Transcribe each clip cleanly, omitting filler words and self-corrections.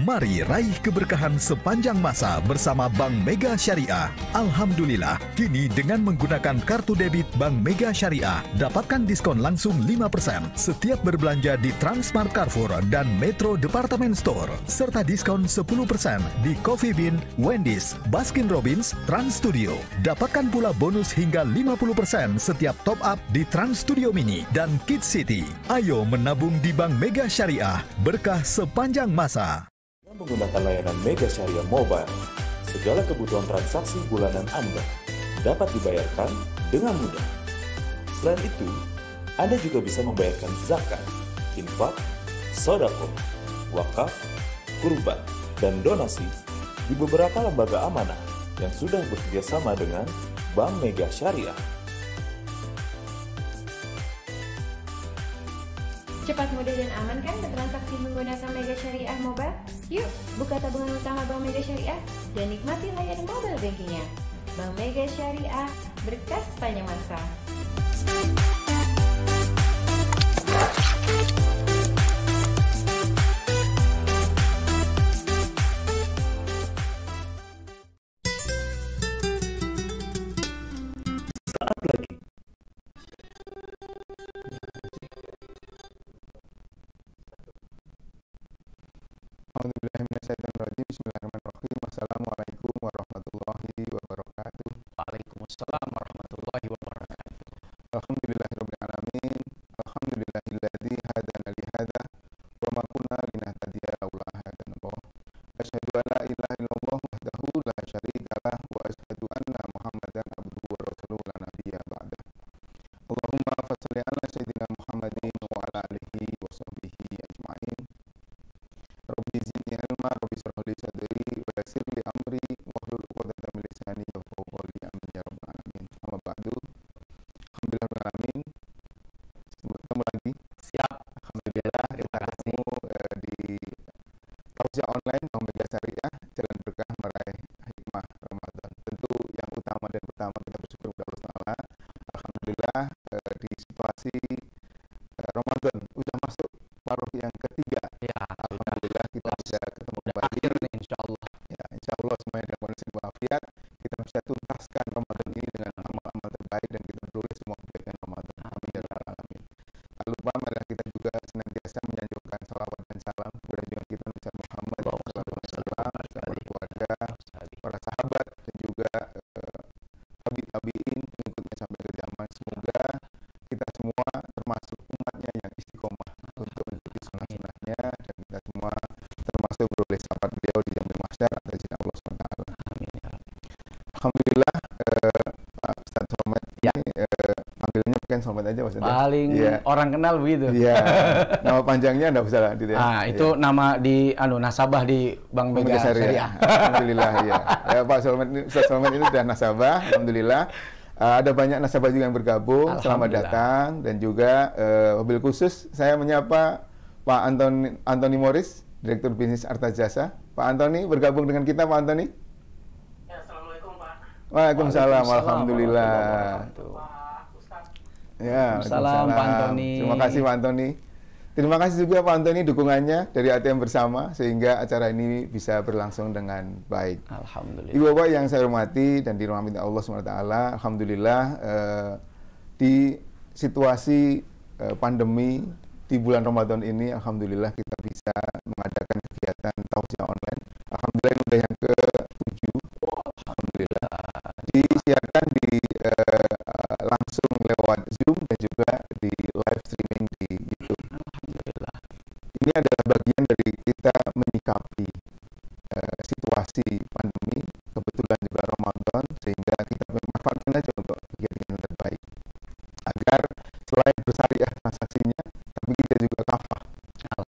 Mari raih keberkahan sepanjang masa bersama Bank Mega Syariah. Alhamdulillah, kini dengan menggunakan kartu debit Bank Mega Syariah, dapatkan diskon langsung 5% setiap berbelanja di Transmart Carrefour dan Metro Department Store, serta diskon 10% di Coffee Bean, Wendy's, Baskin Robbins, Trans Studio. Dapatkan pula bonus hingga 50% setiap top up di Trans Studio Mini dan Kids City. Ayo menabung di Bank Mega Syariah, berkah sepanjang masa. Menggunakan layanan Mega Syariah Mobile, segala kebutuhan transaksi bulanan Anda dapat dibayarkan dengan mudah. Selain itu, Anda juga bisa membayarkan zakat, infak, sodako, wakaf, kurban, dan donasi di beberapa lembaga amanah yang sudah bekerjasama dengan Bank Mega Syariah. Cepat, mudah, dan aman kan bertransaksi menggunakan Mega Syariah Mobile? Yuk, buka tabungan utama Bank Mega Syariah dan nikmati layanan mobile bankingnya. Bank Mega Syariah, berkah sepanjang masa. Saat lagi Bismillahirrahmanirrahim. Assalamualaikum warahmatullahi wabarakatuh. Waalaikumsalam warahmatullahi wabarakatuh. Alhamdulillahirabbil alamin. Alhamdulillahilladzi hadana li hadza wa ma kunna linahtadiya laula hadanallah. Asyhadu an la ilaha illallah wahdahu la syarika lah wa asyhadu anna Muhammadan abduhu wa rasuluhu la nabiyya ba'da. Allahumma shalli ala sayyidina Muhammadin wa ala alihi wa sahbihi ajma'in. Rabbi zidni ilma, Rabbi shrah li sadri wa yassir li amri wahlul 'uqdatam min lisani yafqahu qawli. Amin ya rabbal alamin. Amma ba'du. Alhamdulillah rabbil alamin. Ketemu lagi. Siap. Alhamdulillah. Terima kasih. Di Tausiah Online Bank Mega Syariah, Jalan Berkah Meraih Hikmah Ramadan. Tentu yang utama dan pertama kita bersyukur kepada Allah Taala. Alhamdulillah di situasi Ramadan udah masuk paruh yang ketiga. Ya, Alhamdulillah kita bisa ketemu kembali. akhir nih insyaallah. Ya, insyaallah semuanya dalam kondisi walafiat. Kita bisa tuntaskan Ramadan ini dengan amal-amal terbaik dan kita beroleh semua kebaikan Ramadan. Amin ya rabbal alamin. Tak lupa marilah kita juga senantiasa menyanjungkan salawat dan salam kepada junjungan kita Nabi Muhammad sallallahu alaihi wasallam, kepada keluarga, para sahabat dan juga tabi'in pengikutnya sampai ke zaman. Semoga kita semua termasuk umatnya yang istiqomah untuk mengikuti sunnah-sunnahnya, dan kita semua termasuk beroleh syafaat beliau di yaumil mahsyar atas izin Allah SWT. Amin ya Rabbi. Alhamdulillah, Pak Ustaz Somad, Ya. panggilannya bukan Somad aja Pak Ustaz. Paling Iya. orang kenal begitu. Iya, nama panjangnya enggak usah lah gitu ya. Ah, itu Iya. nama di nasabah di Bank Mega Syariah. Alhamdulillah ya. Ya Pak Somad, Ustaz Somad ini sudah nasabah, alhamdulillah. Ada banyak nasabah juga yang bergabung. Selamat Alhamdulillah. datang. Dan juga mobil khusus saya menyapa Pak Antoni Morris, Direktur Bisnis Arta Jasa. Pak Antoni bergabung dengan kita, Pak Antoni. Ya, Assalamualaikum Pak. Waalaikumsalam. Alhamdulillah. Pak Ustadz. Ya, Waalaikumsalam, Pak Antoni. Terima kasih Pak Antoni. Terima kasih juga Pak Antoni dukungannya dari ATM Bersama sehingga acara ini bisa berlangsung dengan baik. Alhamdulillah. Ibu Bapak yang saya hormati dan dirahmati Allah SWT, alhamdulillah di situasi pandemi di bulan Ramadan ini, alhamdulillah kita bisa mengadakan kegiatan tausiah online. Alhamdulillah ini udah yang ke-7. Alhamdulillah. Disiarkan di langsung lewat Zoom dan juga di live streaming di YouTube. Alhamdulillah. Ini adalah bagian dari kita menyikapi situasi pandemi, kebetulan juga Ramadan, sehingga kita memanfaatkan aja untuk kegiatan yang terbaik agar selain bersyariah transaksinya, tapi kita juga kafah.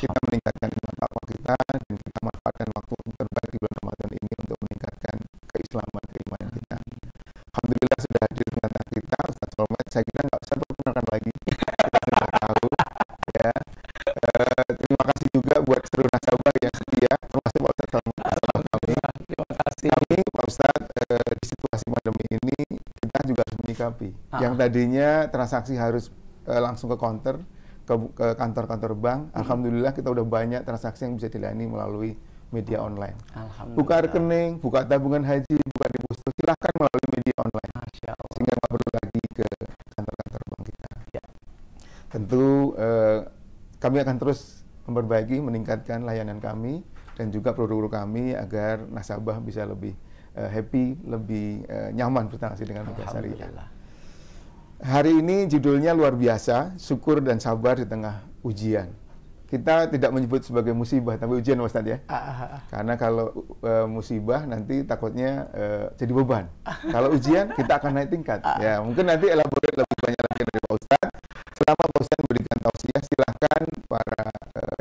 Kita meningkatkan iman takwa kita dan kita manfaatkan waktu terbaik di bulan Ramadan ini untuk meningkatkan keislaman, keimanan kita. Alhamdulillah sudah hadir di tengah kita Ustaz Somad. Saya kira nggak usah perkenalkan lagi, kita sudah tahu ya. Terima kasih juga buat seluruh nasabah yang setia, termasuk Pak Ustaz Somad. Terima kasih. Kami Pak Ustadz di situasi pandemi ini kita juga harus menyikapi. Yang tadinya transaksi harus langsung ke counter, ke kantor-kantor bank. Alhamdulillah kita udah banyak transaksi yang bisa dilayani melalui media online. Alhamdulillah. Buka rekening, buka tabungan haji, buka deposito, silahkan melalui media online. Masya Allah. Sehingga nggak perlu lagi ke kantor-kantor bank kita. Ya. Tentu kami akan terus memperbaiki, meningkatkan layanan kami dan juga produk-produk kami agar nasabah bisa lebih happy, lebih nyaman bertransaksi dengan Mega Syariah. Alhamdulillah. Hari ini judulnya luar biasa, syukur dan sabar di tengah ujian. Kita tidak menyebut sebagai musibah, tapi ujian, Ustaz ya. Karena kalau musibah nanti takutnya jadi beban. Kalau ujian kita akan naik tingkat. Ya, mungkin nanti elaborate lebih banyak lagi dari Pak Ustaz. Selama Pak Ustaz memberikan tausiah, silahkan para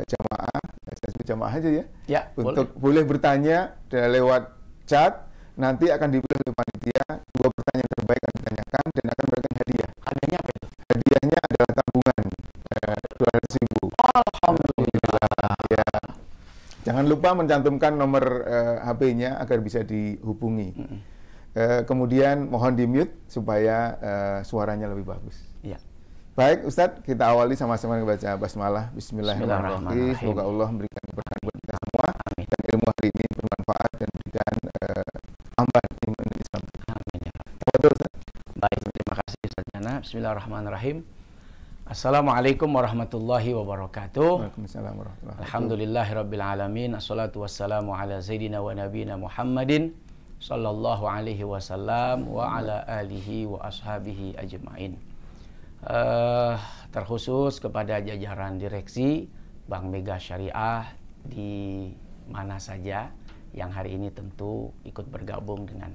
jamaah, saya sebut jamaah aja ya, Ya, untuk boleh bertanya lewat chat. Nanti akan dipilih oleh panitia, 2 pertanyaan terbaik akan ditanyakan dan akan memberikan hadiah. Hadiahnya apa itu? Hadiahnya adalah tabungan 200.000. Alhamdulillah. Ya. Jangan lupa mencantumkan nomor HP-nya agar bisa dihubungi. Kemudian mohon di-mute supaya suaranya lebih bagus. Ya. Baik, Ustadz, kita awali sama-sama membaca basmalah. Bismillahirrahmanirrahim. Bismillahirrahmanirrahim. Semoga Allah memberikan keberkahan buat kita semua. Amin. Dan ilmu hari ini bermanfaat dan memberikan tambahan iman Islam. Amin ya Rabb. Betul, Ustaz? Baik, terima kasih Ustaz Jana. Bismillahirrahmanirrahim. Assalamualaikum warahmatullahi wabarakatuh. Waalaikumsalam warahmatullahi wabarakatuh. Alhamdulillahirabbil alamin. Assalatu wassalamu ala sayyidina wa nabiyina Muhammadin sallallahu alaihi wasallam wa ala alihi wa ashabihi ajmain. Terkhusus kepada jajaran direksi Bank Mega Syariah di mana saja yang hari ini tentu ikut bergabung dengan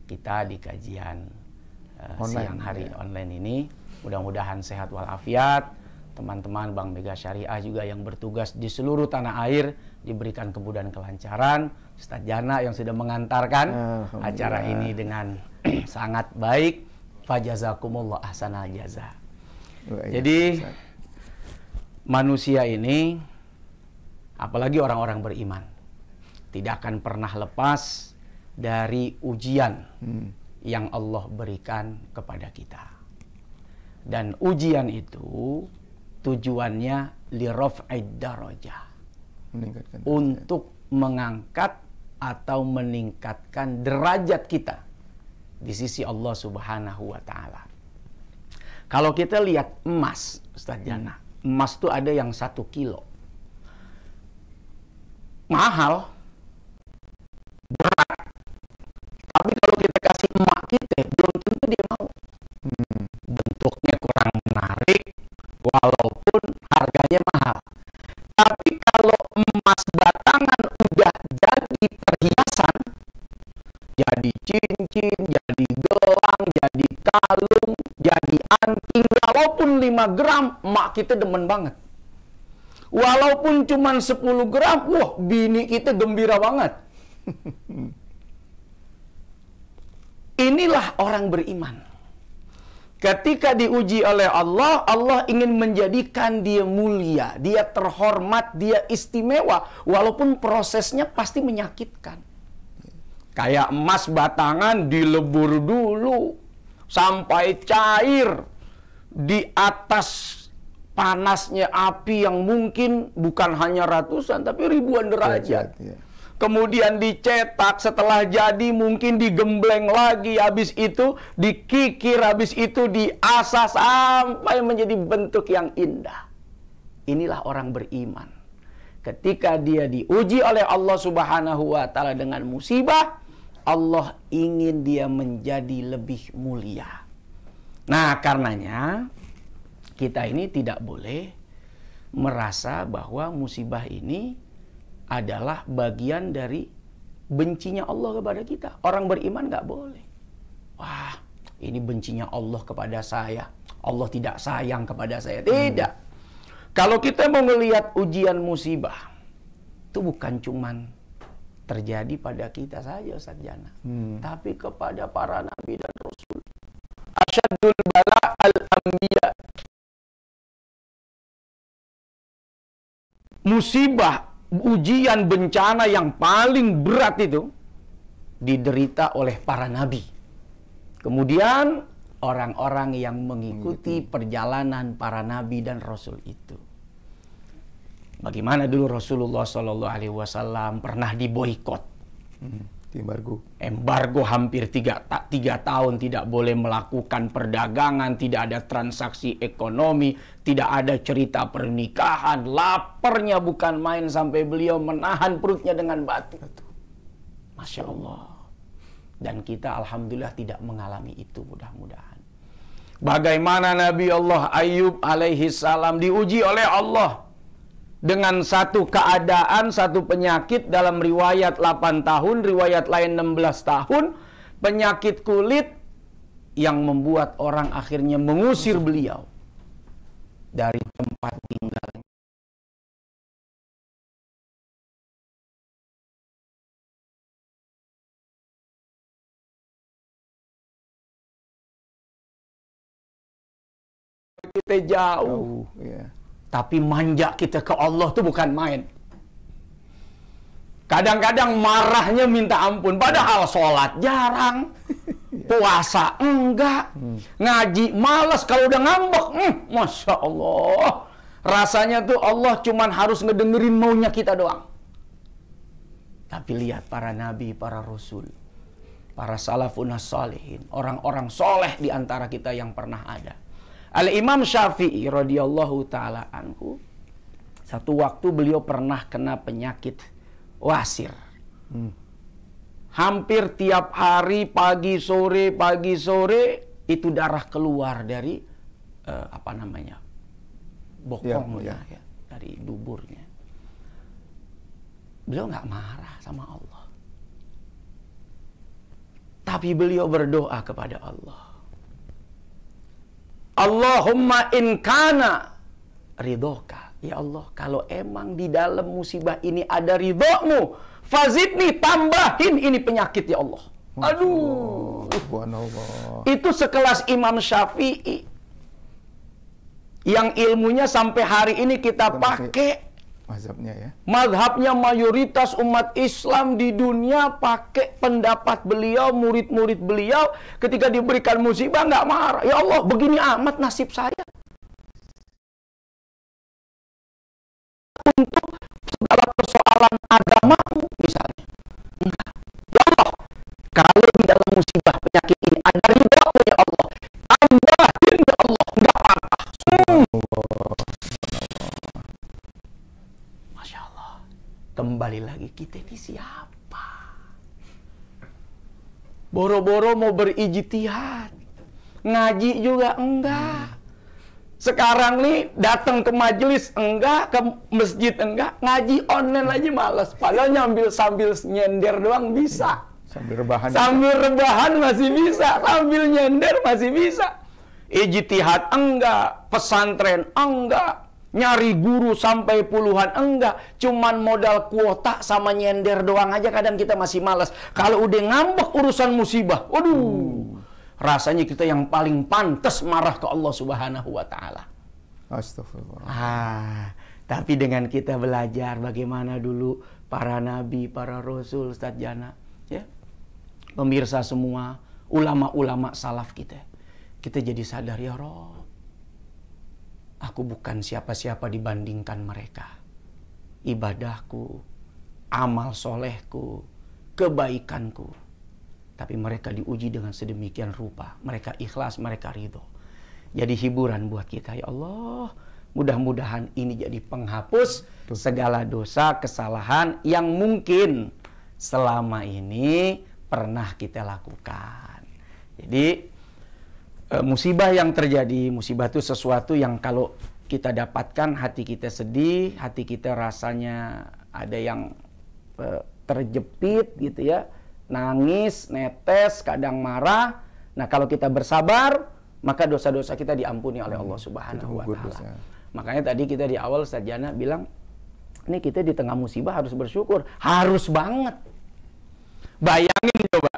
kita di kajian siang hari online ini. Mudah-mudahan sehat walafiat. Teman-teman Bank Mega Syariah juga yang bertugas di seluruh tanah air diberikan kemudahan kelancaran. Ustaz Jana yang sudah mengantarkan acara ini dengan sangat baik. Fajazakumullah ahsanal jaza. Jadi manusia ini, apalagi orang-orang beriman, tidak akan pernah lepas dari ujian yang Allah berikan kepada kita. Dan ujian itu tujuannya liraf'id darajah, untuk mengangkat atau meningkatkan derajat kita di sisi Allah Subhanahu wa Ta'ala. Kalau kita lihat emas, Ustaz Jana, emas itu ada yang 1 kilo. Mahal, berat. Tapi kalau kita kasih emak kita, belum tentu dia mau. Bentuknya kurang menarik, walaupun harganya mahal. Tapi kalau emas batangan udah jadi perhiasan, jadi cincin, jadi gelang, jadi kalung, jadi anting, walaupun 5 gram, emak kita demen banget. Walaupun cuma 10 gram, wah, bini kita gembira banget. Inilah orang beriman. Ketika diuji oleh Allah, Allah ingin menjadikan dia mulia, dia terhormat, dia istimewa, walaupun prosesnya pasti menyakitkan. Kayak emas batangan dilebur dulu sampai cair di atas panasnya api yang mungkin bukan hanya ratusan tapi ribuan derajat. Kemudian dicetak, setelah jadi mungkin digembleng lagi, habis itu dikikir, habis itu diasah sampai menjadi bentuk yang indah. Inilah orang beriman. Ketika dia diuji oleh Allah Subhanahu wa Ta'ala dengan musibah, Allah ingin dia menjadi lebih mulia. Nah, karenanya kita ini tidak boleh merasa bahwa musibah ini adalah bagian dari bencinya Allah kepada kita. Orang beriman nggak boleh. Wah, ini bencinya Allah kepada saya. Allah tidak sayang kepada saya. Tidak. Kalau kita mau melihat ujian musibah, itu bukan cuman terjadi pada kita saja, Ustaz Jana, tapi kepada para nabi dan rasul. Asyadul bala al-anbiya. Musibah, ujian, bencana yang paling berat itu diderita oleh para nabi. Kemudian orang-orang yang mengikuti perjalanan para nabi dan rasul itu. Bagaimana dulu Rasulullah SAW pernah diboikot. Embargo hampir 3 tahun, tidak boleh melakukan perdagangan, tidak ada transaksi ekonomi, tidak ada cerita pernikahan. Laparnya bukan main sampai beliau menahan perutnya dengan batu. Masya Allah. Dan kita alhamdulillah tidak mengalami itu, mudah-mudahan. Bagaimana Nabi Allah Ayub alaihi salam diuji oleh Allah dengan satu keadaan, satu penyakit, dalam riwayat 8 tahun, riwayat lain 16 tahun, penyakit kulit yang membuat orang akhirnya mengusir beliau dari tempat tinggalnya. Kita jauh, tapi manja kita ke Allah tuh bukan main. Kadang-kadang marahnya minta ampun, padahal sholat jarang, puasa enggak, ngaji malas, kalau udah ngambek, Masya Allah, rasanya tuh Allah cuman harus ngedengerin maunya kita doang. Tapi lihat para nabi, para rasul, para salafun as-salihin, orang-orang soleh di antara kita yang pernah ada. Al-Imam Syafi'i radhiyallahu ta'ala anhu, satu waktu beliau pernah kena penyakit wasir. Hampir tiap hari pagi sore itu darah keluar dari bokongnya, ya, dari duburnya. Beliau nggak marah sama Allah, tapi beliau berdoa kepada Allah. Allahumma in kana ridhoka. Ya Allah, kalau emang di dalam musibah ini ada ridhomu, fazidni, tambahin ini penyakit ya Allah. Aduh. Itu sekelas Imam Syafi'i yang ilmunya sampai hari ini kita pakai. Mazhabnya ya. Mazhabnya mayoritas umat Islam di dunia pakai pendapat beliau, murid-murid beliau, ketika diberikan musibah nggak marah. Ya Allah, begini amat nasib saya. Untuk segala persoalan agamamu misalnya. Enggak. Ya Allah, kalau di dalam musibah penyakit ini ada ridhamu ya Allah, tambahin ya Allah, nggak apa-apa. Kembali lagi, kita ini siapa? Boro-boro mau berijtihad, ngaji juga enggak. Sekarang nih datang ke majelis enggak, ke masjid enggak, ngaji online aja malas. Padahal sambil nyender doang bisa. Sambil rebahan. Sambil rebahan masih bisa, sambil nyender masih bisa. Ijtihad enggak, pesantren enggak. Nyari guru sampai puluhan enggak, cuman modal kuota sama nyender doang aja kadang kita masih malas. Kalau udah ngambek urusan musibah, waduh, rasanya kita yang paling pantas marah ke Allah Subhanahu wa taala. Astagfirullah. Tapi dengan kita belajar bagaimana dulu para nabi, para rasul, Ustaz Jana, ya. Pemirsa semua, ulama-ulama salaf kita jadi sadar, ya Rob, aku bukan siapa-siapa dibandingkan mereka. Ibadahku, amal solehku, kebaikanku. Tapi mereka diuji dengan sedemikian rupa. Mereka ikhlas, mereka ridho. Jadi hiburan buat kita. Ya Allah, mudah-mudahan ini jadi penghapus segala dosa, kesalahan yang mungkin selama ini pernah kita lakukan. Jadi musibah yang terjadi, musibah itu sesuatu yang kalau kita dapatkan hati kita sedih, hati kita rasanya ada yang terjepit gitu ya, nangis, netes, kadang marah. Nah kalau kita bersabar, maka dosa-dosa kita diampuni oleh Allah Subhanahu wa Ta'ala. Makanya tadi kita di awal Ustaz Jana bilang, ini kita di tengah musibah harus bersyukur, harus banget. Bayangin coba,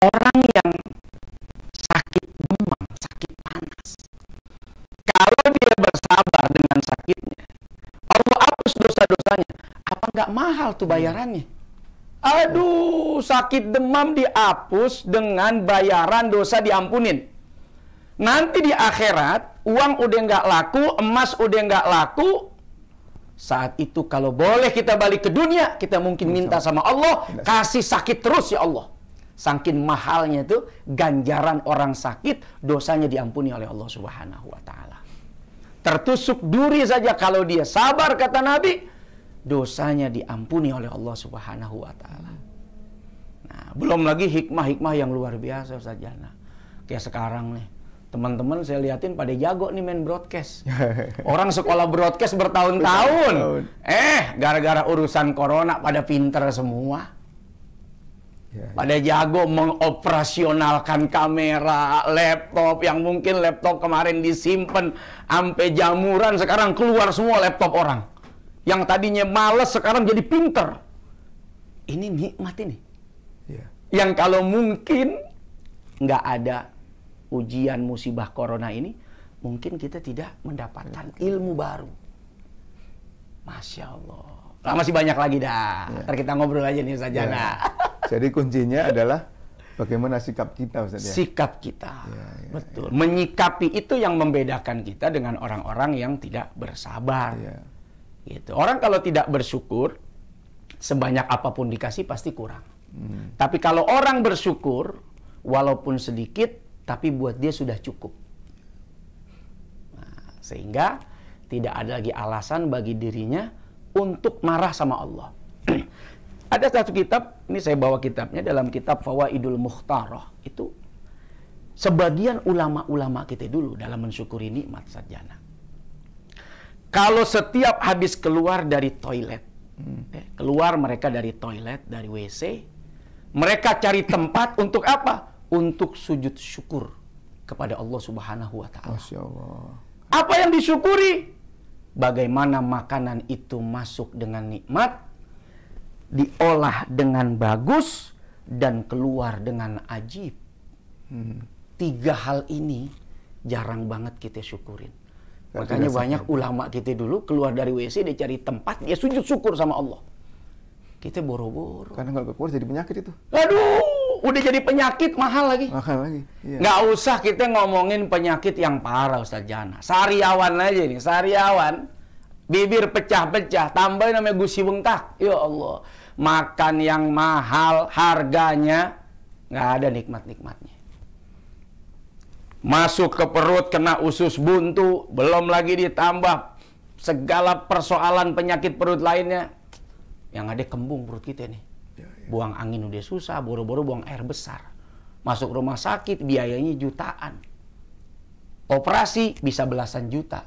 orang yang sakit demam, sakit panas, kalau dia bersabar dengan sakitnya, Allah hapus dosa-dosanya. Apa nggak mahal tuh bayarannya? Aduh, sakit demam dihapus dengan bayaran dosa diampunin. Nanti di akhirat uang udah nggak laku, emas udah nggak laku, saat itu kalau boleh kita balik ke dunia, kita mungkin minta sama Allah, kasih sakit terus ya Allah. Saking mahalnya itu ganjaran orang sakit, dosanya diampuni oleh Allah Subhanahu wa taala. Tertusuk duri saja kalau dia sabar, kata Nabi, dosanya diampuni oleh Allah Subhanahu wa taala. Nah, belum lagi hikmah-hikmah yang luar biasa Ustaz Jana. Kayak sekarang nih, teman-teman saya liatin pada jago nih main broadcast. Orang sekolah broadcast bertahun-tahun. Gara-gara urusan corona pada pinter semua. Pada jago mengoperasionalkan kamera, laptop yang mungkin laptop kemarin disimpan sampai jamuran, sekarang keluar semua laptop orang. Yang tadinya males sekarang jadi pinter. Ini nikmat ini. Yang kalau mungkin nggak ada ujian musibah corona ini, mungkin kita tidak mendapatkan ilmu baru. Masya Allah. Nah, masih banyak lagi dah. Ntar kita ngobrol aja nih Ustaz Jana. Jadi kuncinya adalah bagaimana sikap kita Ustaz ya? Sikap kita. Betul. Menyikapi itu yang membedakan kita dengan orang-orang yang tidak bersabar. Gitu. Orang kalau tidak bersyukur, sebanyak apapun dikasih pasti kurang. Tapi kalau orang bersyukur, walaupun sedikit, tapi buat dia sudah cukup. Nah, sehingga tidak ada lagi alasan bagi dirinya untuk marah sama Allah. Ada satu kitab, ini saya bawa kitabnya, dalam kitab Fawaidul Mukhtarah. Itu sebagian ulama-ulama kita dulu dalam mensyukuri nikmat sarjana. Kalau setiap habis keluar dari toilet, keluar mereka dari toilet, dari WC, mereka cari tempat untuk apa? Untuk sujud syukur kepada Allah Subhanahu wa taala. Masya Allah. Apa yang disyukuri? Bagaimana makanan itu masuk dengan nikmat, diolah dengan bagus, dan keluar dengan ajib. 3 hal ini jarang banget kita syukurin. Makanya banyak ulama kita dulu keluar dari WC, dia cari tempat, dia sujud syukur sama Allah. Kita boro-boro. Karena kalau keluar jadi penyakit itu. Aduh, udah jadi penyakit, mahal lagi. Mahal lagi. Nggak usah kita ngomongin penyakit yang parah Ustaz Jana. Sariawan aja nih, sariawan. Bibir pecah-pecah, tambahin namanya gusi bengkak. Ya Allah, makan yang mahal, harganya nggak ada nikmat-nikmatnya. Masuk ke perut kena usus buntu, belum lagi ditambah segala persoalan penyakit perut lainnya. Yang ada kembung perut kita nih. Buang angin udah susah, boro-boro buang air besar. Masuk rumah sakit biayanya jutaan. Operasi bisa belasan juta.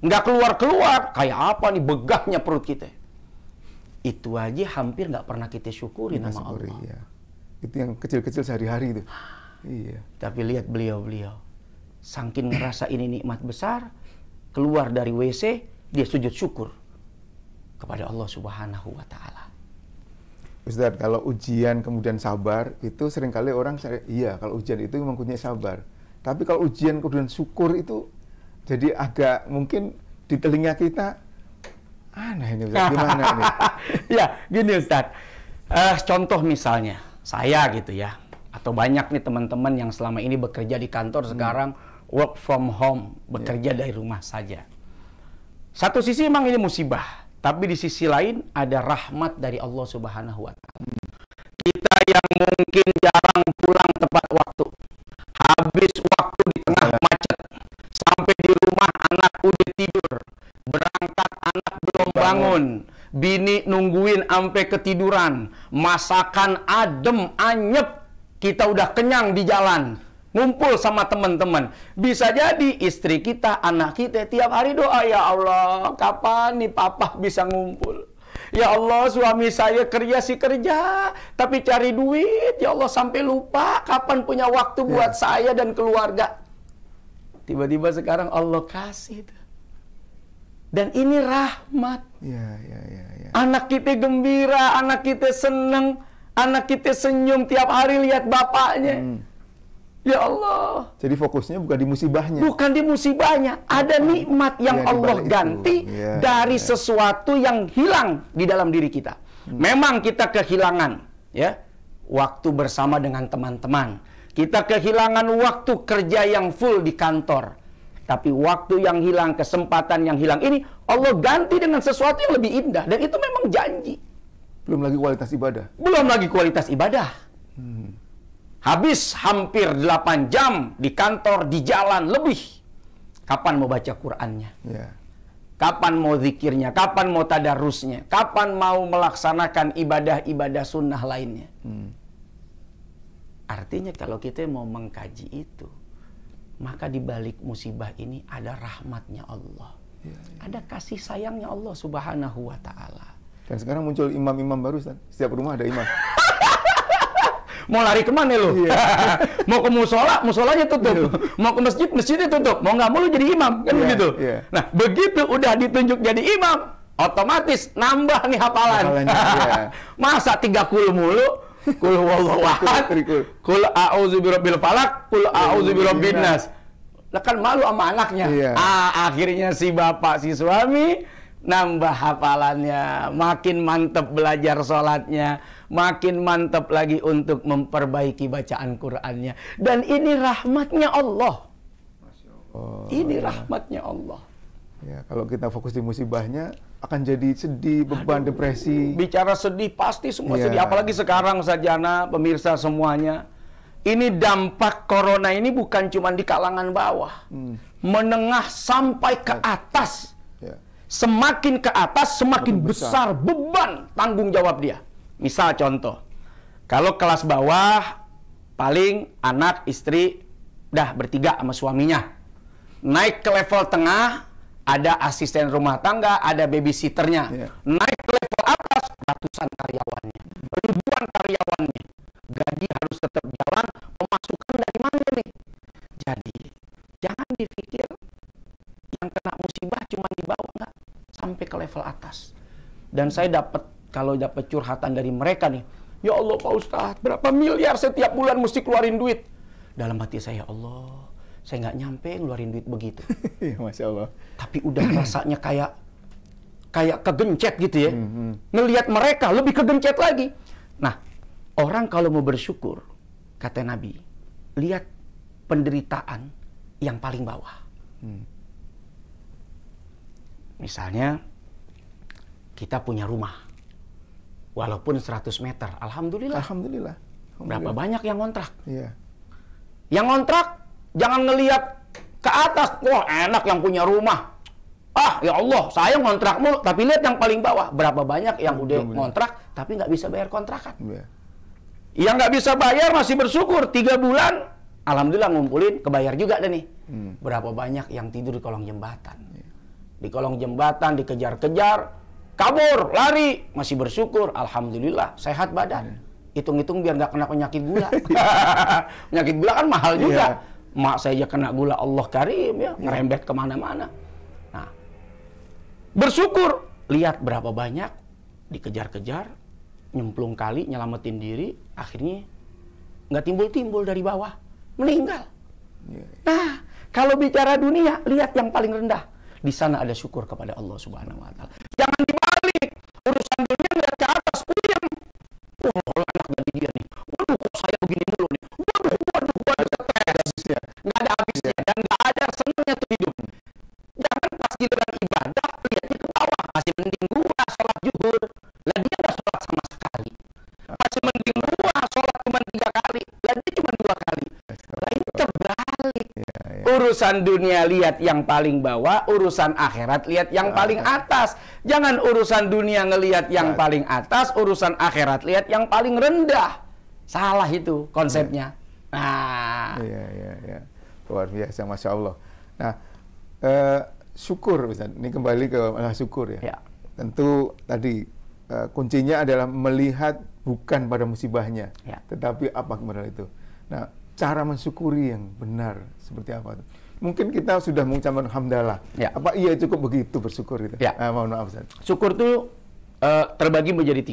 Nggak keluar-keluar, kayak apa nih begahnya perut kita. Itu aja hampir nggak pernah kita syukurin sama Allah. Ya. Itu yang kecil-kecil sehari-hari itu. Iya. Tapi lihat beliau-beliau, saking ngerasa ini nikmat besar, keluar dari WC, dia sujud syukur kepada Allah Subhanahu wa taala. Ustaz, kalau ujian kemudian sabar, itu seringkali orang iya, kalau ujian itu memang kuncinya sabar. Tapi kalau ujian kemudian syukur itu jadi agak mungkin di telinga kita aneh ini Ustaz, gimana ini? Ya, gini Ustaz. Contoh misalnya, saya gitu ya, atau banyak nih teman-teman yang selama ini bekerja di kantor sekarang work from home, bekerja dari rumah saja. Satu sisi memang ini musibah, tapi di sisi lain ada rahmat dari Allah Subhanahu wa taala. Kita yang mungkin jarang pulang tepat waktu, habis waktu di tengah macet, sampai di rumah anak udah tidur, berangkat anak belum bangun, bini nungguin sampai ketiduran, masakan adem anyep, kita udah kenyang di jalan, ngumpul sama teman-teman. Bisa jadi istri kita, anak kita tiap hari doa, ya Allah, kapan nih papa bisa ngumpul? Ya Allah, suami saya kerja sih kerja, tapi cari duit, ya Allah, sampai lupa kapan punya waktu buat saya dan keluarga. Tiba-tiba sekarang Allah kasih. Dan ini rahmat. Anak kita gembira, anak kita seneng, anak kita senyum tiap hari lihat bapaknya. Ya Allah. Jadi fokusnya bukan di musibahnya. Bukan di musibahnya. Ada nikmat yang Allah ganti dari sesuatu yang hilang di dalam diri kita. Memang kita kehilangan ya waktu bersama dengan teman-teman. Kita kehilangan waktu kerja yang full di kantor. Tapi waktu yang hilang, kesempatan yang hilang ini Allah ganti dengan sesuatu yang lebih indah. Dan itu memang janji. Belum lagi kualitas ibadah. Belum lagi kualitas ibadah. Habis hampir 8 jam di kantor, di jalan, lebih. Kapan mau baca Qur'annya? Ya. Kapan mau zikirnya? Kapan mau tadarusnya? Kapan mau melaksanakan ibadah-ibadah sunnah lainnya? Artinya kalau kita mau mengkaji itu, maka di balik musibah ini ada rahmatnya Allah. Ada kasih sayangnya Allah Subhanahu wa ta'ala. Dan sekarang muncul imam-imam baru, Ustaz. Setiap rumah ada imam. Mau lari kemana lo? Iya. Mau ke musola, musolanya tutup. Mau ke masjid, masjidnya tutup. Mau nggak mau lu jadi imam, kan Iya, begitu. iya. Nah, begitu udah ditunjuk jadi imam, otomatis nambah nih hafalan. Hafalannya, iya. Masa 3 kul mulu? Kul wallahu ahad, Trikul. kul a'udzu birabbil falaq, kul a'udzu birabbin nas. Lah kan malu sama anaknya. Iya. Akhirnya si bapak, si suami nambah hafalannya, makin mantep belajar sholatnya, makin mantep lagi untuk memperbaiki bacaan Qur'annya. Dan ini rahmatnya Allah. Ini rahmatnya Allah. Ya, kalau kita fokus di musibahnya akan jadi sedih, beban, depresi. Bicara sedih, pasti semua Iya. sedih. Apalagi sekarang Sajana, pemirsa semuanya. Ini dampak corona ini bukan cuma di kalangan bawah. Menengah sampai ke atas. Ya. Semakin ke atas, semakin Semakin besar. besar beban tanggung jawab dia. Misal contoh, kalau kelas bawah, paling anak, istri, dah bertiga sama suaminya. Naik ke level tengah, ada asisten rumah tangga, ada babysitternya. Iya. Naik ke level atas, ratusan karyawannya, ribuan karyawannya. Gaji harus tetap jalan, pemasukan dari mana nih? Jadi, jangan dipikir yang kena musibah cuma di bawah, enggak, sampai ke level atas. Dan saya kalau dapat curhatan dari mereka nih, ya Allah Pak Ustadz, berapa miliar setiap bulan mesti keluarin duit. Dalam hati saya, ya Allah, saya nggak nyampe ngeluarin duit begitu. Iya, Masya Allah. Tapi udah rasanya kayak kegencet gitu ya. Ngelihat mereka lebih kegencet lagi. Nah, orang kalau mau bersyukur, kata Nabi, lihat penderitaan yang paling bawah. Misalnya, kita punya rumah. Walaupun 100 meter, Alhamdulillah. Alhamdulillah. Berapa banyak yang ngontrak? Iya. Yang ngontrak, jangan ngelihat ke atas. Wah, enak yang punya rumah. Ah, ya Allah, saya ngontrak mulu. Tapi lihat yang paling bawah. Berapa banyak yang udah ngontrak, tapi nggak bisa bayar kontrakan. Iya. Yang nggak bisa bayar masih bersyukur. 3 bulan, Alhamdulillah ngumpulin, kebayar juga deh nih. Berapa banyak yang tidur di kolong jembatan. Di kolong jembatan, dikejar-kejar, kabur, lari, masih bersyukur. Alhamdulillah, sehat badan. Hitung-hitung biar nggak kena penyakit gula. Penyakit gula kan mahal juga. Mak saya aja kena gula, Allah karim ya, ngerembet kemana-mana. Nah, bersyukur. Lihat berapa banyak dikejar-kejar, nyemplung kali, nyelamatin diri, akhirnya nggak timbul-timbul dari bawah, meninggal. Nah, kalau bicara dunia, lihat yang paling rendah. Di sana ada syukur kepada Allah Subhanahu wa ta'ala. Jangan dibalik. Urusan dunia ngeliat ke atas, puyeng. Oh, enak gaji dia nih. Waduh, kok saya begini mulu nih. Waduh, stres. Nggak ada habisnya. Dan nggak ada senangnya tuh hidup. Jangan pas giliran ibadah, lihatnya ke bawah. Masih mending gua sholat zuhur. Lah dia nggak sholat sama sekali. Masih mending gua sholat cuma 3 kali. Lah dia cuma 2 kali. Lah ini terbalik. Urusan dunia lihat yang paling bawah, urusan akhirat lihat yang paling atas. Jangan urusan dunia ngelihat yang paling atas, urusan akhirat lihat yang paling rendah. Salah itu konsepnya. Nah, Iya. Luar biasa, Masya Allah. Nah, syukur, Ustaz. Ini kembali ke masalah syukur ya. Tentu tadi kuncinya adalah melihat bukan pada musibahnya, tetapi apa kebenaran itu. Nah, cara mensyukuri yang benar seperti apa? Mungkin kita sudah mengucapkan hamdalah. Apa iya cukup begitu bersyukur itu? Mohon maaf, Ustaz. Syukur itu terbagi menjadi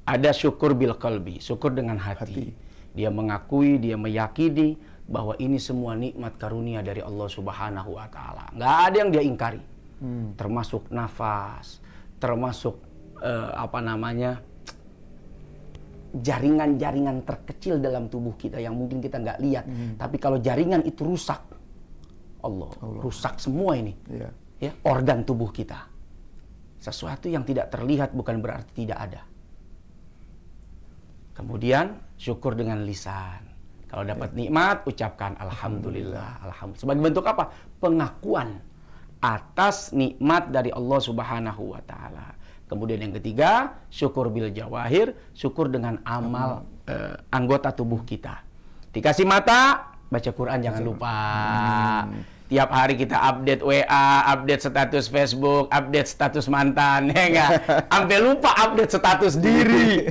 3. Ada syukur bil qalbi, syukur dengan hati. Dia mengakui, dia meyakini bahwa ini semua nikmat karunia dari Allah Subhanahu wa ta'ala. Nggak ada yang dia ingkari. Termasuk nafas, termasuk jaringan-jaringan terkecil dalam tubuh kita yang mungkin kita nggak lihat. Tapi kalau jaringan itu rusak, Allah. Rusak semua ini. Ya, organ tubuh kita. Sesuatu yang tidak terlihat bukan berarti tidak ada. Kemudian syukur dengan lisan. Kalau dapat nikmat, ucapkan alhamdulillah. Alhamdulillah. Sebagai bentuk apa? Pengakuan atas nikmat dari Allah Subhanahu wa taala. Kemudian yang ketiga, syukur bil jawahir, syukur dengan amal anggota tubuh kita. Dikasih mata, baca Quran jangan lupa. Tiap hari kita update WA, update status Facebook, update status mantan, ya enggak? Sampai lupa update status diri.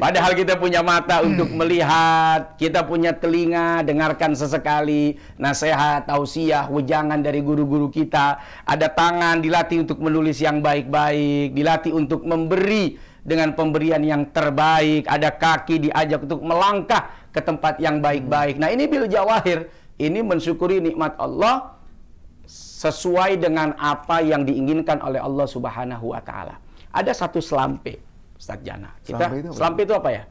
Padahal kita punya mata untuk melihat, kita punya telinga, dengarkan sesekali nasihat, tausiah, wejangan dari guru-guru kita. Ada tangan, dilatih untuk menulis yang baik-baik, dilatih untuk memberi dengan pemberian yang terbaik. Ada kaki, diajak untuk melangkah ke tempat yang baik-baik. Nah, ini bil jawahir. Ini mensyukuri nikmat Allah sesuai dengan apa yang diinginkan oleh Allah Subhanahu wa taala. Ada satu selampe, Ustaz Jana. Selampe itu apa ya?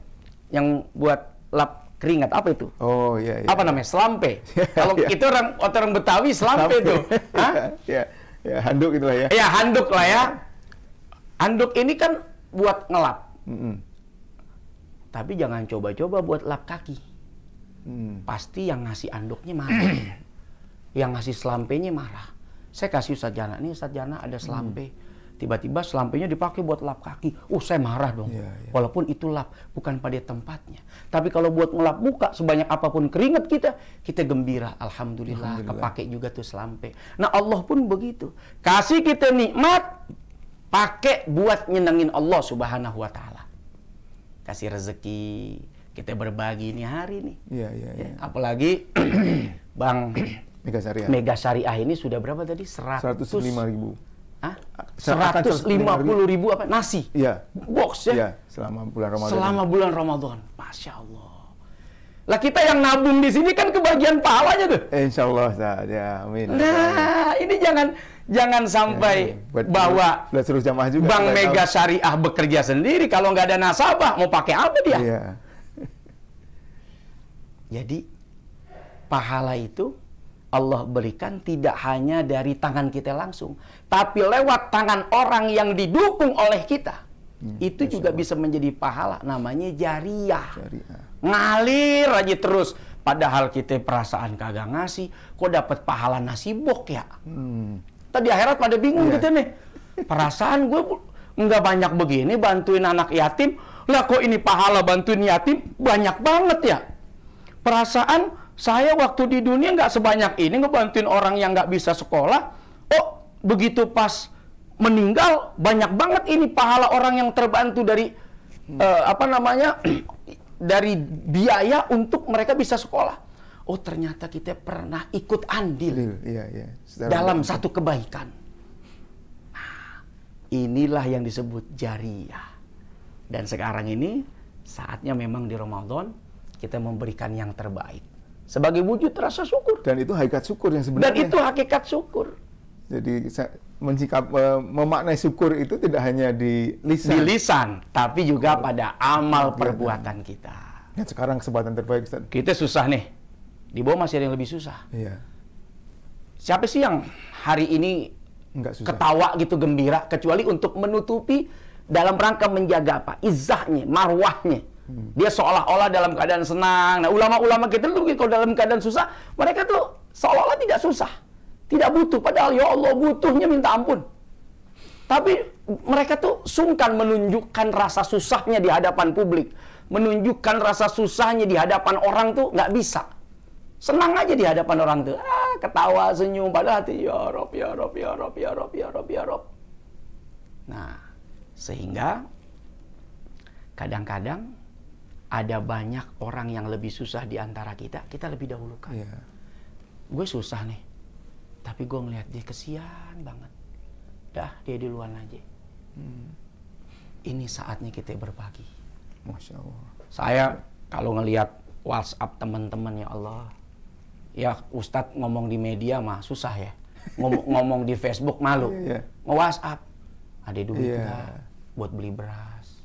Yang buat lap keringat, apa itu? Oh iya. Apa namanya? Selampe. Kalau itu orang Betawi selampe itu. Ya, handuk itu lah ya. Ya, handuk lah ya. Handuk ini kan buat ngelap. Tapi jangan coba-coba buat lap kaki. Pasti yang ngasih anduknya marah. Yang ngasih selampenya marah. Saya kasih Ustaz Jana, nih Ustaz Jana ada selampe. Tiba-tiba selampenya dipakai buat lap kaki. Saya marah dong. Walaupun itu lap, bukan pada tempatnya. Tapi kalau buat ngelap muka, sebanyak apapun keringat kita gembira. Alhamdulillah, kepake juga tuh selampe. Nah, Allah pun begitu. Kasih kita nikmat, pakai buat nyenengin Allah Subhanahu wa taala. Kasih rezeki, kita berbagi ini hari nih. Ya, apalagi Bank Mega Syariah ini sudah berapa tadi? 105.000. 150.000 apa? Nasi. Iya. Box ya. Iya, selama bulan Ramadan. Selama bulan Ramadan. Masya Allah. Lah kita yang nabung di sini kan kebagian pahalanya tuh. Insya Allah, ya, amin. Nah, ini jangan sampai bahwa seluruh jamaah juga Bank Mega Syariah bekerja sendiri. Kalau nggak ada nasabah, mau pakai apa dia? Iya. Jadi pahala itu Allah berikan tidak hanya dari tangan kita langsung, tapi lewat tangan orang yang didukung oleh kita. Itu juga bisa menjadi pahala, namanya jariah. Ngalir aja terus. Padahal kita perasaan kagak ngasih, kok dapat pahala nasi bok ya? Tadi akhirat pada bingung gitu nih. Perasaan gue nggak banyak begini bantuin anak yatim, lah kok ini pahala bantuin yatim banyak banget ya? Perasaan saya waktu di dunia nggak sebanyak ini ngebantuin orang yang nggak bisa sekolah. Oh, begitu pas meninggal banyak banget ini pahala orang yang terbantu dari dari biaya untuk mereka bisa sekolah. Oh, ternyata kita pernah ikut andil dalam satu kebaikan. Nah, inilah yang disebut jariah. Dan sekarang ini saatnya memang di Ramadan kita memberikan yang terbaik sebagai wujud rasa syukur. Dan itu hakikat syukur yang sebenarnya. Dan itu hakikat syukur. Jadi memaknai syukur itu tidak hanya di lisan, tapi juga pada amal perbuatan kita. Dan sekarang kesempatan terbaik, Ustaz. Kita susah nih. Di bawah masih ada yang lebih susah. Iya. Siapa sih yang hari ini ketawa gitu gembira kecuali untuk menutupi dalam rangka menjaga apa? Izzahnya, marwahnya. Dia seolah-olah dalam keadaan senang. Nah, ulama-ulama kita dulu kalau dalam keadaan susah, mereka tuh seolah-olah tidak susah, tidak butuh. Padahal ya Allah butuhnya minta ampun. Tapi mereka tuh sungkan menunjukkan rasa susahnya di hadapan publik, menunjukkan rasa susahnya di hadapan orang tuh nggak bisa. Senang aja di hadapan orang tuh, ketawa, senyum, padahal hati ya Rob, ya Rob, ya Rob, ya Rob, ya Rob, ya Rob. Nah, sehingga kadang-kadang ada banyak orang yang lebih susah di antara kita lebih dahulukan. Gue susah nih, tapi gue ngeliat dia kesian banget. Dah, dia duluan aja. Ini saatnya kita berbagi. Masya Allah. Saya kalau ngeliat WhatsApp teman-teman, ya Allah. Ya Ustadz ngomong di media mah susah ya. Ngomong di Facebook malu. Nge-WhatsApp. Ada duit nggak buat beli beras?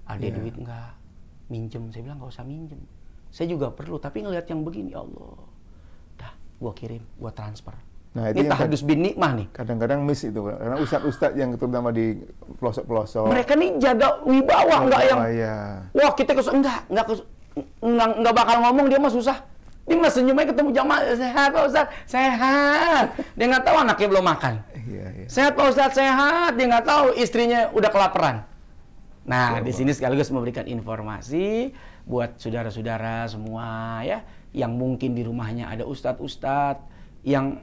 Ada duit nggak? Minjem. Saya bilang nggak usah minjem. Saya juga perlu, tapi ngelihat yang begini, Allah. Dah, gua kirim, gua transfer. Nah, Ini tahadus bin nikmah nih. Kadang-kadang miss itu, karena ustadz-ustadz yang terutama di pelosok-pelosok. Mereka nih jaga wibawa, nggak yang, iya. wah kita nggak bakal ngomong, dia mah susah. Dia mah senyum aja ketemu jamaah, sehat Pak Ustadz, sehat. Dia nggak tahu anaknya belum makan. Iya. Sehat Pak Ustadz, sehat. Dia nggak tahu istrinya udah kelaparan. Nah, di sini sekaligus memberikan informasi buat saudara-saudara semua ya, yang mungkin di rumahnya ada ustadz-ustadz yang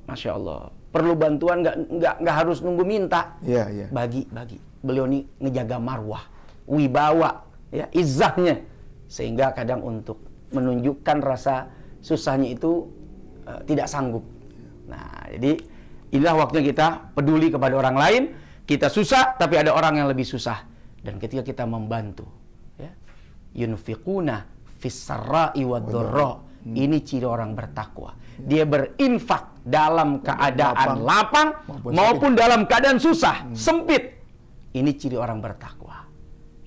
Masya Allah perlu bantuan, nggak harus nunggu minta. Iya. Bagi. Beliau nih ngejaga marwah, wibawa, ya, izzahnya, sehingga kadang untuk menunjukkan rasa susahnya itu tidak sanggup. Nah, jadi inilah waktunya kita peduli kepada orang lain. Kita susah, tapi ada orang yang lebih susah. Dan ketika kita membantu, ya, yunfiquna fis-sarra'i wad-dharra. Ini ciri orang bertakwa. Dia berinfak dalam keadaan lapang maupun dalam keadaan susah, sempit. Ini ciri orang bertakwa.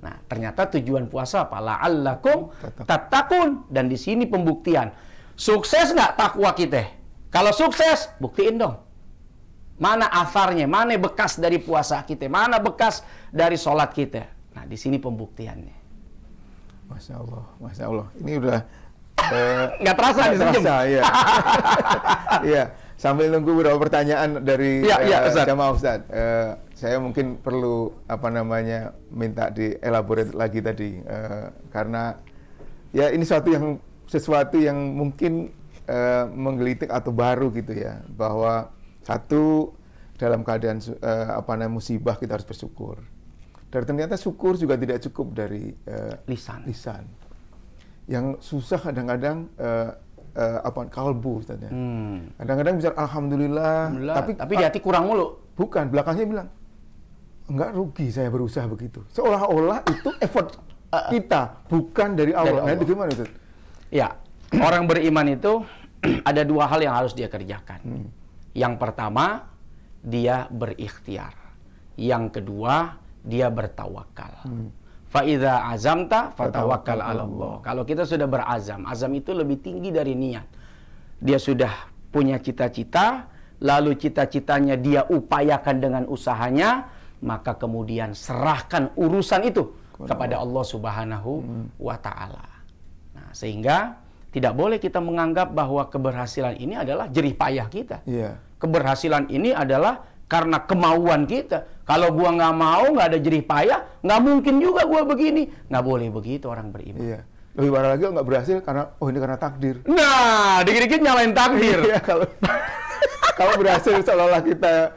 Nah, ternyata tujuan puasa apa? La'allakum tattaqun. Dan di sini pembuktian. Sukses nggak takwa kita? Kalau sukses, buktiin dong. Mana asarnya? Mana bekas dari puasa kita? Mana bekas dari sholat kita? Nah, di sini pembuktiannya. Masya Allah. Ini udah nggak terasa nih senyum. Iya. Iya. Sambil nunggu beberapa pertanyaan dari jamaah Ustadz. Saya mungkin perlu minta dielaborate lagi tadi, karena ya ini sesuatu yang mungkin menggelitik atau baru gitu ya, bahwa satu, dalam keadaan musibah kita harus bersyukur. Dan ternyata syukur juga tidak cukup dari lisan. Yang susah kadang-kadang kalbu, Ustaz ya. Kadang-kadang bisa alhamdulillah, tapi di hati kurang mulu. Bukan, belakangnya bilang enggak, rugi saya berusaha begitu. Seolah-olah itu effort kita, bukan dari Allah. Nah, itu gimana, Ustaz? Ya, orang beriman itu ada dua hal yang harus dia kerjakan. Yang pertama, dia berikhtiar. Yang kedua, dia bertawakal. Fa'idha azamta fatawakkal 'ala Allah. Kalau kita sudah berazam, azam itu lebih tinggi dari niat. Dia sudah punya cita-cita, lalu cita-citanya dia upayakan dengan usahanya, maka kemudian serahkan urusan itu kepada Allah Subhanahu wa Ta'ala. Nah, sehingga tidak boleh kita menganggap bahwa keberhasilan ini adalah jerih payah kita. Keberhasilan ini adalah karena kemauan kita. Kalau gua nggak mau, nggak ada jerih payah, nggak mungkin juga gua begini. Nggak boleh begitu orang beriman. Iya. Lebih parah lagi nggak berhasil karena ini karena takdir. Nah, dikit-dikit nyalain takdir. Iya, kalau berhasil seolah-olah kita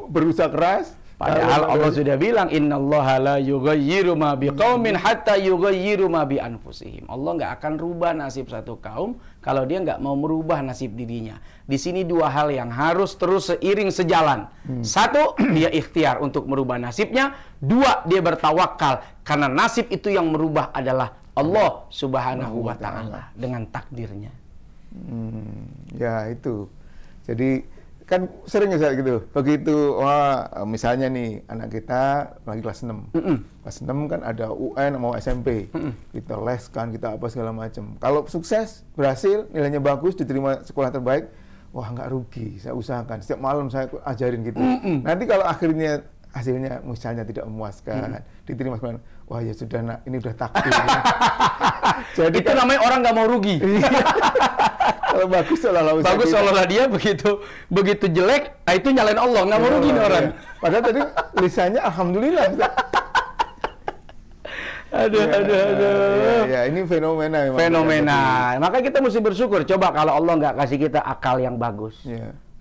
berusaha keras. Padahal Allah sudah bilang, innallaha la yughayyiru ma biqaumin hatta yughayyiru ma bi anfusihim. Allah nggak akan rubah nasib satu kaum kalau dia nggak mau merubah nasib dirinya. Di sini dua hal yang harus terus seiring sejalan. Satu, dia ikhtiar untuk merubah nasibnya. Dua, dia bertawakal karena nasib itu yang merubah adalah Allah Subhanahu wa Ta'ala dengan takdirnya. Ya itu. Jadi kan sering ya gitu. Begitu misalnya nih anak kita lagi kelas 6. Kelas 6 kan ada UN mau SMP. Kita leskan, kita apa segala macam. Kalau sukses, berhasil, nilainya bagus, diterima sekolah terbaik, wah nggak rugi, saya usahakan. Setiap malam saya ajarin gitu. Nanti kalau akhirnya hasilnya misalnya tidak memuaskan, diterima sekolah, wah ya sudah nak, ini udah takdir. Jadi itu namanya orang nggak mau rugi. Kalau bagus seolah-olah dia begitu jelek, itu nyalain Allah, nggak mau rugi nih orang. Padahal tadi lisannya alhamdulillah. Aduh. Ya, ini fenomena. Maka kita mesti bersyukur. Coba kalau Allah nggak kasih kita akal yang bagus,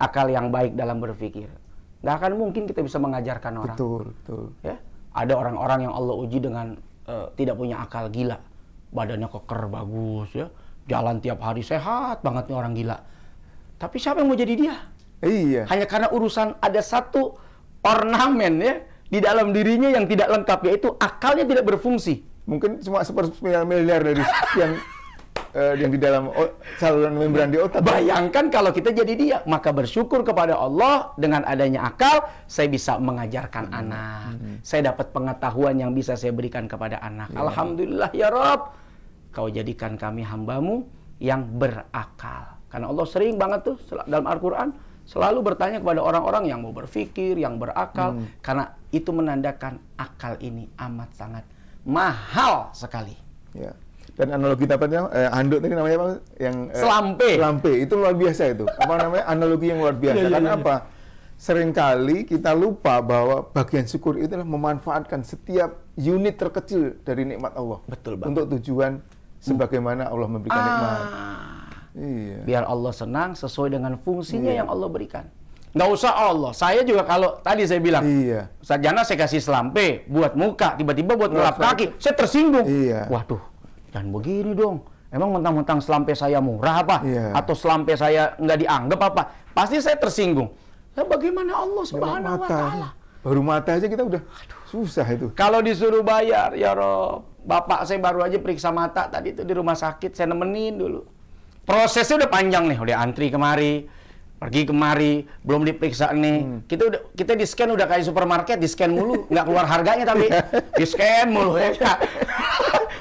akal yang baik dalam berpikir, nggak akan mungkin kita bisa mengajarkan orang. Betul. Ya, ada orang-orang yang Allah uji dengan tidak punya akal, gila, badannya keker bagus, ya, jalan tiap hari sehat banget nih orang gila. Tapi siapa yang mau jadi dia? Iya. Hanya karena urusan ada satu ornamen ya di dalam dirinya yang tidak lengkap, yaitu akalnya tidak berfungsi. Mungkin cuma 1/9 miliar dari yang di dalam saluran membran di otak. Bayangkan kalau kita jadi dia, maka bersyukur kepada Allah dengan adanya akal, saya bisa mengajarkan anak. Saya dapat pengetahuan yang bisa saya berikan kepada anak. Alhamdulillah ya Rabb, Kau jadikan kami hambamu yang berakal. Karena Allah sering banget tuh dalam Al-Quran selalu bertanya kepada orang-orang yang mau berpikir, yang berakal. Karena itu menandakan akal ini amat sangat mahal sekali. Ya. Dan analogi dapatnya handuk tadi namanya apa? Yang Selampe. Selampe itu luar biasa itu. Apa namanya? Analogi yang luar biasa. Karena apa? Seringkali kita lupa bahwa bagian syukur itu adalah memanfaatkan setiap unit terkecil dari nikmat Allah. Betul banget. Untuk tujuan sebagaimana Allah memberikan nikmat. Iya. Biar Allah senang sesuai dengan fungsinya yang Allah berikan. Nggak usah Allah. Saya juga kalau tadi saya bilang, sarjana saya kasih selampe buat muka, tiba-tiba buat ngelap kaki, saya tersinggung. Waduh, jangan begini dong. Emang mentang-mentang selampe saya murah apa? Atau selampe saya nggak dianggap apa? Pasti saya tersinggung. Nah, bagaimana Allah Subhanahu wa Ta'ala? Baru mata aja kita udah susah itu. Kalau disuruh bayar, ya Rob, bapak saya baru aja periksa mata tadi itu di rumah sakit, saya nemenin dulu. Prosesnya udah panjang nih, udah antri kemari, pergi kemari, belum diperiksa nih. Kita di scan udah kayak supermarket, di scan mulu, nggak keluar harganya tapi di scan mulu ya.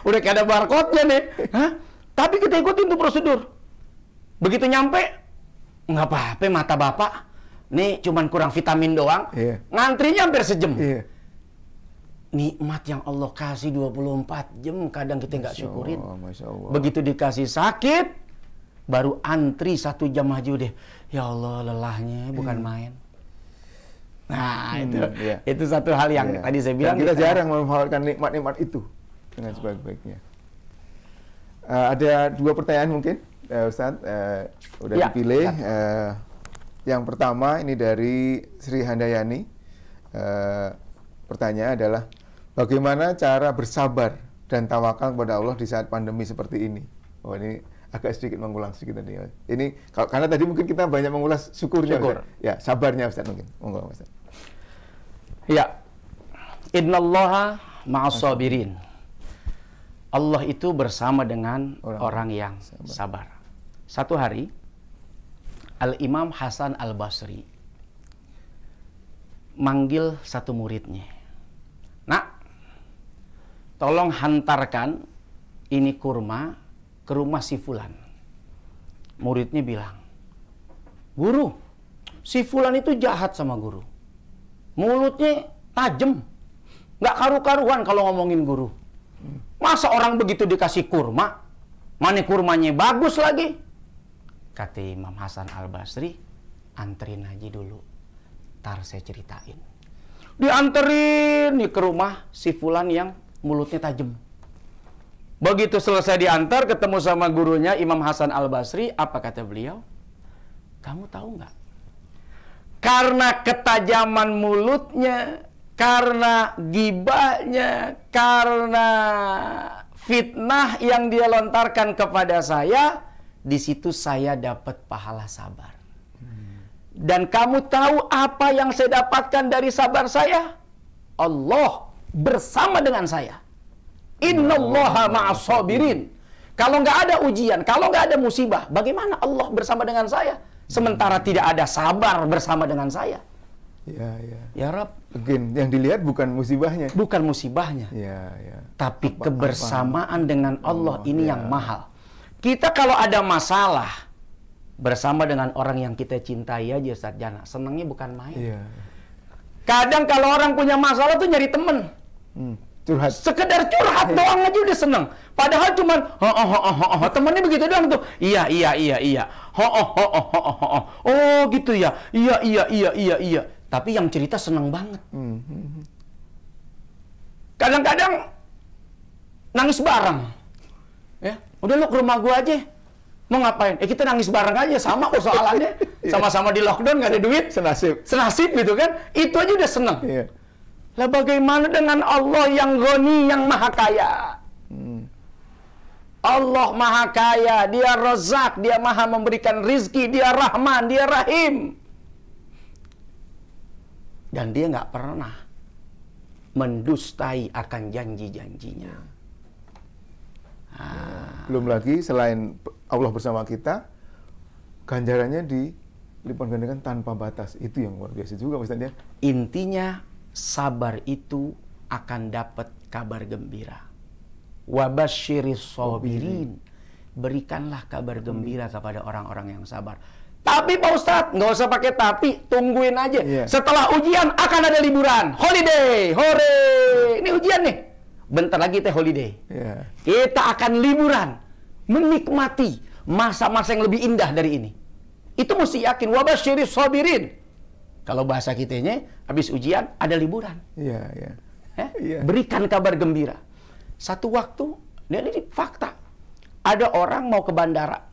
Udah kayak ada barcode-nya nih. Hah? Tapi kita ikutin tuh prosedur. Begitu nyampe, nggak apa-apa mata bapak. Nih cuman kurang vitamin doang. Ngantrinya hampir sejam. Nikmat yang Allah kasih 24 jam kadang kita nggak syukurin. Masya Allah. Begitu dikasih sakit, baru antri 1 jam aja deh. Ya Allah lelahnya bukan main. Nah itu satu hal yang tadi saya bilang. Dan kita jarang memanfaatkan nikmat-nikmat itu dengan sebaik-baiknya. Ada 2 pertanyaan mungkin, Ustadz. Udah dipilih. Yang pertama ini dari Sri Handayani. Pertanyaan adalah bagaimana cara bersabar dan tawakal kepada Allah di saat pandemi seperti ini? Oh, ini agak sedikit mengulang sedikit tadi. Ini karena tadi mungkin kita banyak mengulas syukurnya. Ustaz. Ya, sabarnya Ustaz mungkin. Monggo Ustaz. Ya. Innallaha ma'as-sabirin. Allah itu bersama dengan orang yang sabar. Satu hari Al-Imam Hasan Al-Basri manggil satu muridnya. Nak, tolong hantarkan ini kurma ke rumah si Fulan. Muridnya bilang, Guru, si Fulan itu jahat sama guru. Mulutnya tajam. Nggak karu-karuan kalau ngomongin guru. Masa orang begitu dikasih kurma? Mana kurmanya bagus lagi? Kata Imam Hasan Al-Basri, anterin aja dulu. Ntar saya ceritain. Dianterin nih ke rumah si Fulan yang mulutnya tajam. Begitu selesai diantar, ketemu sama gurunya Imam Hasan Al-Basri, apa kata beliau? Kamu tahu nggak? Karena ketajaman mulutnya, karena gibahnya, karena fitnah yang dia lontarkan kepada saya, di situ saya dapat pahala sabar. Dan kamu tahu apa yang saya dapatkan dari sabar saya? Allah bersama dengan saya. Innallaha ma'as-sabirin. Kalau nggak ada ujian, kalau nggak ada musibah, bagaimana Allah bersama dengan saya? Sementara tidak ada sabar bersama dengan saya. Ya Rabb. Mungkin yang dilihat bukan musibahnya. Bukan musibahnya. Tapi kebersamaan dengan Allah ini yang mahal. Kita kalau ada masalah bersama dengan orang yang kita cintai aja Ustaz Jana, senangnya bukan main. Kadang kalau orang punya masalah tuh nyari temen. Curhat. Sekedar curhat doang aja udah seneng. Padahal cuman temennya begitu doang tuh. Iya. Oh gitu ya. Iya. Tapi yang cerita seneng banget. Kadang-kadang nangis bareng. Ya, udah lu ke rumah gua aja. Mau ngapain? Kita nangis bareng aja, sama kok soalannya. Sama-sama di lockdown, nggak ada duit. Senasib gitu kan. Itu aja udah seneng. Lah bagaimana dengan Allah yang Ghani, yang maha kaya? Allah maha kaya, dia Razak, dia maha memberikan rizki, dia Rahman, dia Rahim. Dan dia nggak pernah mendustai akan janji-janjinya. Belum lagi selain Allah bersama kita, ganjarannya dilipat gandakan tanpa batas. Itu yang luar biasa juga Ustaz ya. Intinya sabar itu akan dapat kabar gembira. Wabasyiris sabirin. berikanlah kabar gembira kepada orang-orang yang sabar. Tapi Pak Ustadz, nggak usah pakai tapi, tungguin aja. Setelah ujian akan ada liburan, holiday, hore. Ini ujian nih, bentar lagi teh holiday. Kita akan liburan, menikmati masa-masa yang lebih indah dari ini. Itu mesti yakin. Wabasyiris sabirin. Kalau bahasa kitanya, habis ujian ada liburan. Berikan kabar gembira. Satu waktu, ini fakta. Ada orang mau ke bandara.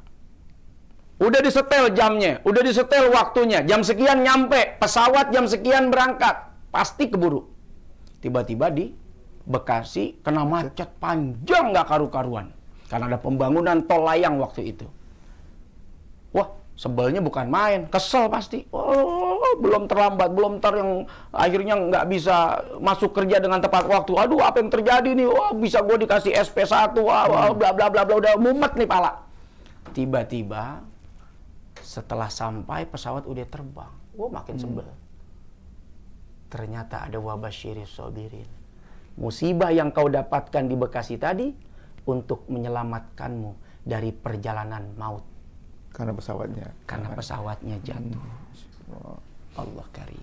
Udah disetel jamnya, udah disetel waktunya. Jam sekian nyampe, pesawat jam sekian berangkat. Pasti keburu. Tiba-tiba di Bekasi kena macet panjang nggak karu-karuan. Karena ada pembangunan tol layang waktu itu. Wah, sebelnya bukan main, kesel pasti. Oh, belum terlambat, belum yang akhirnya nggak bisa masuk kerja dengan tepat waktu. Aduh, apa yang terjadi nih? Wah, bisa gue dikasih SP1, wah, bla bla bla bla, udah mumet nih pala. Tiba-tiba setelah sampai pesawat udah terbang, wah makin sebel. Ternyata ada wabasyiris sabirin. Musibah yang kau dapatkan di Bekasi tadi untuk menyelamatkanmu dari perjalanan maut. Karena pesawatnya. Karena pesawatnya jatuh. Allah karim.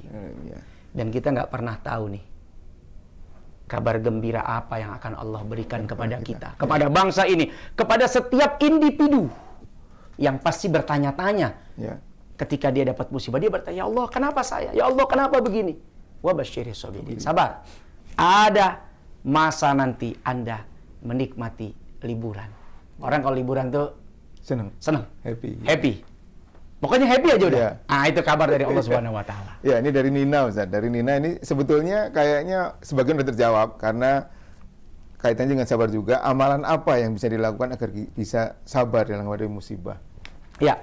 Dan kita nggak pernah tahu nih kabar gembira apa yang akan Allah berikan kepada kita, kepada bangsa ini, kepada setiap individu yang pasti bertanya-tanya. Ketika dia dapat musibah, dia bertanya, ya Allah, kenapa saya? Ya Allah, kenapa begini? Wabasyiris sabirin. Sabar. Ada masa nanti Anda menikmati liburan. Orang kalau liburan tuh senang, happy. Pokoknya happy aja udah. Itu kabar dari Allah Subhanahu wa taala. Ya, ini dari Nina, Ustaz. Dari Nina ini sebetulnya kayaknya sebagian sudah terjawab karena kaitannya dengan sabar juga. Amalan apa yang bisa dilakukan agar bisa sabar dalam menghadapi musibah? Ya.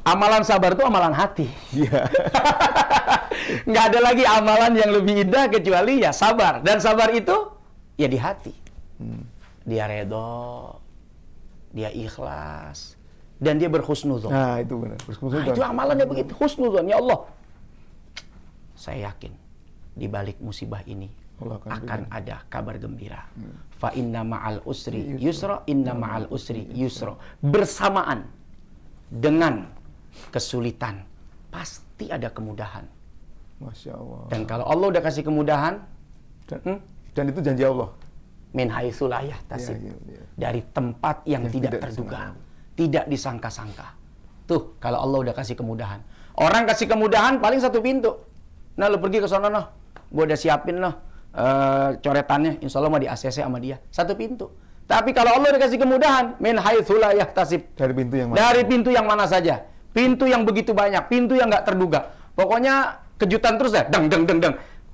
Amalan sabar itu amalan hati. Nggak ada lagi amalan yang lebih indah kecuali ya sabar. Dan sabar itu ya di hati. Dia redho, dia ikhlas, dan dia berhusnudzon. Nah, itu benar. Itu amalannya begitu, husnudzon. Ya Allah, saya yakin di balik musibah ini akan ada kabar gembira. Fa inna ma'al usri yusra, inna ma'al usri yusra. Bersamaan dengan kesulitan pasti ada kemudahan. Masya Allah. Dan kalau Allah udah kasih kemudahan, dan itu janji Allah. Min haitsu la yahtasib. Dari tempat yang tidak terduga, tidak disangka-sangka. Tuh, kalau Allah udah kasih kemudahan. Orang kasih kemudahan paling satu pintu. Nah, lu pergi ke sana noh. Gua udah siapin noh coretannya, insya Allah mau di ACC sama dia. Satu pintu. Tapi kalau Allah udah kasih kemudahan, min haitsu la yahtasib. Dari pintu yang mana? Dari pintu yang mana saja. Pintu yang begitu banyak, pintu yang nggak terduga. Pokoknya kejutan terus ya, deng.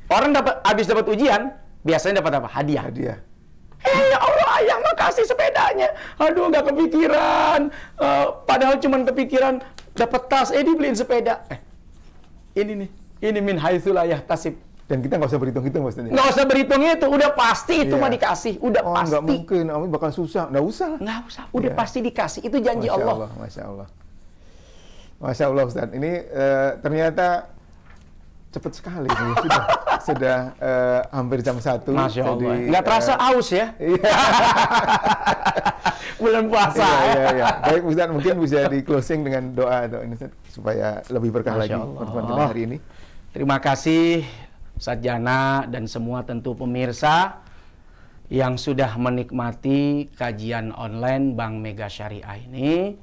Orang habis dapat ujian, biasanya dapat apa? Hadiah. Ya Allah, ayah makasih sepedanya. Aduh, nggak kepikiran. Padahal cuma kepikiran dapat tas, dibeliin sepeda. Ini nih, ini min haitsu la yahtasib. Dan kita nggak usah berhitung-hitung maksudnya. Nggak usah berhitung itu, udah pasti itu mah dikasih, udah pasti. Nggak mungkin, Amin bakal susah, nggak usah, udah pasti dikasih, itu janji Allah. Masya Allah Ustaz, ini ternyata cepat sekali nih, sudah hampir jam 1. Masya Allah, nggak terasa aus ya? Bulan puasa ya. Baik Ustaz, mungkin bisa di closing dengan doa atau ini Ustaz, supaya lebih berkah lagi pertemuan kita hari ini. Terima kasih Ustaz Jana dan semua tentu pemirsa yang sudah menikmati kajian online Bank Mega Syariah ini.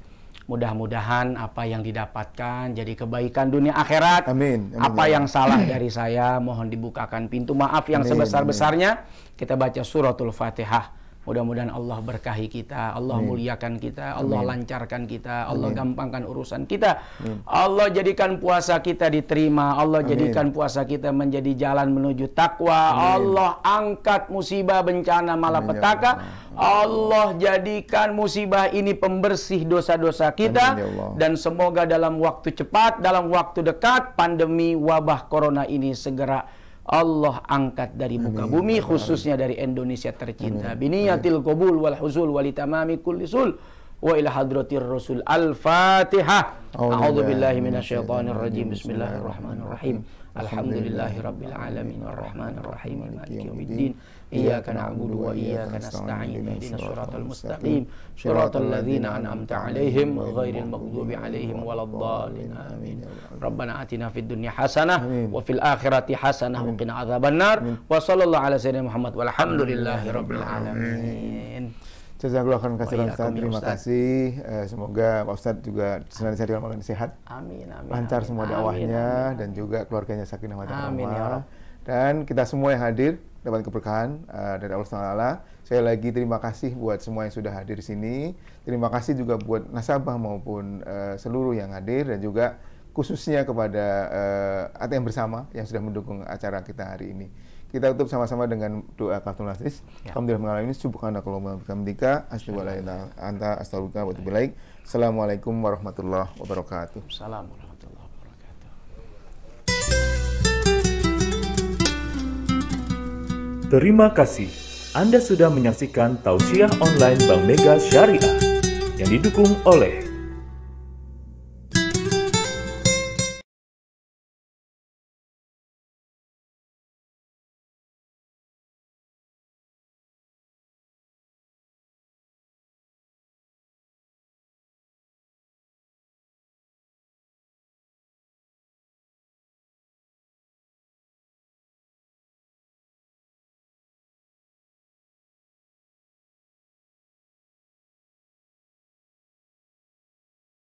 Mudah-mudahan apa yang didapatkan jadi kebaikan dunia akhirat. Amin. Apa yang salah dari saya mohon dibukakan pintu maaf yang sebesar-besarnya. Kita baca suratul Fatihah. Mudah-mudahan Allah berkahi kita, Allah muliakan kita, Allah lancarkan kita, Allah gampangkan urusan kita. Allah jadikan puasa kita diterima, Allah jadikan puasa kita menjadi jalan menuju takwa. Allah angkat musibah bencana malapetaka. Allah jadikan musibah ini pembersih dosa-dosa kita. Dan semoga dalam waktu cepat, dalam waktu dekat, pandemi wabah corona ini segera Allah angkat dari muka bumi, khususnya dari Indonesia tercinta. Biniyatil qabul wal huzul walitamami kulli sul wa ila hadratir rasul. Al-Fatihah. A'udzu billahi minasyaitonir rajim. Bismillahirrahmanirrahim. Alhamdulillahi rabbil alamin arrahmanir rahim maliki yaumiddin. iyyaka na'budu wa iyyaka nasta'in. Ihdinas siratal mustaqim, siratal ladzina an'amta 'alaihim ghairil maghdubi 'alaihim waladdallin. Amin. Rabbana atina fid dunya hasanah wa fil akhirati hasanah wa qina adzabannar. Wa sallallahu ala sayyidina Muhammad walhamdulillahi rabbil alamin. Jazakallahu khairan katsiran Ustaz. Terima kasih. Semoga Pak Ustaz juga senantiasa dalam sehat. Amin, amin. Lancar semua dakwahnya dan juga keluarganya sakinah mawaddah warahmah. Dan kita semua yang hadir dapat keberkahan dari Allah Taala. Saya lagi terima kasih buat semua yang sudah hadir di sini. Terima kasih juga buat nasabah maupun seluruh yang hadir, dan juga khususnya kepada ATM Bersama yang sudah mendukung acara kita hari ini. Kita tutup sama-sama dengan doa kafaratul majlis. Alhamdulillah ini subhanakallahumma wa bihamdika asyhadu an la ilaha illa anta astaghfiruka wa atubu ilaik. Assalamualaikum warahmatullahi wabarakatuh. Assalamualaikum warahmatullahi wabarakatuh. Terima kasih. Anda sudah menyaksikan tausiah online Bank Mega Syariah yang didukung oleh